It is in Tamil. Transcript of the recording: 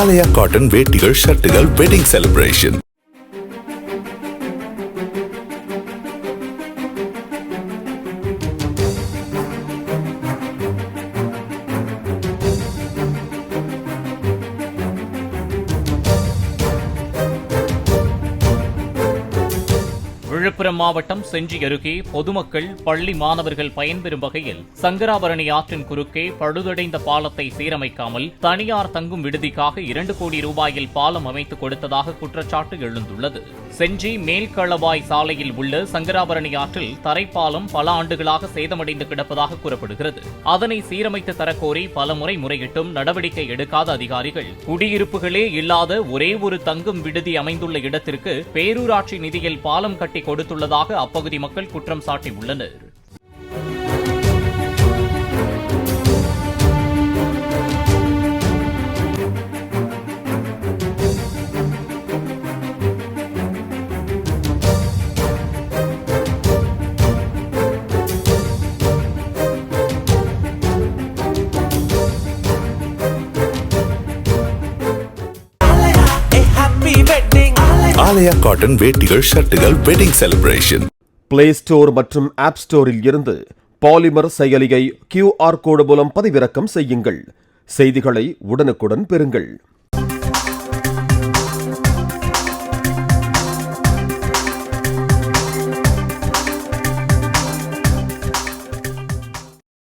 ஆலயா காட்டன் வேட்டிகள் ஷர்ட்டுகள் வெட்டிங் செலிப்ரேஷன். விழுப்புரம் மாவட்டம் செஞ்சி அருகே பொதுமக்கள் பள்ளி மாணவர்கள் பயன்பெறும் வகையில் சங்கராபரணி ஆற்றின் குறுக்கே பழுதடைந்த பாலத்தை சீரமைக்காமல் தனியார் தங்கும் விடுதிக்காக 2 கோடி ரூபாயில் பாலம் அமைத்துக் கொடுத்ததாக குற்றச்சாட்டு எழுந்துள்ளது. செஞ்சி மேல்களவாய் சாலையில் உள்ள சங்கராபரணி ஆற்றில் தரைப்பாலம் பல ஆண்டுகளாக சேதமடைந்து கிடப்பதாக கூறப்படுகிறது. அதனை சீரமைத்து தரக்கோரி பலமுறை முறையிட்டும் நடவடிக்கை எடுக்காத அதிகாரிகள் குடியிருப்புகளே இல்லாத ஒரே ஒரு தங்கும் விடுதி அமைந்துள்ள இடத்திற்கு பேரூராட்சி நிதியில் பாலம் கட்டி கொடுத்துள்ளதாக அப்பகுதி மக்கள் குற்றம் சாட்டியுள்ளனர். ஆலயா காட்டன் வேட்டிகள் ஷர்ட்டுகள் வெட்டிங் செலிப்ரேஷன். பிளே ஸ்டோர் மற்றும் ஆப் ஸ்டோரில் இருந்து பாலிமர் செயலியை QR கோடு மூலம் பதிவிறக்கம் செய்யுங்கள். செய்திகளை உடனுக்குடன் பெறுங்கள்.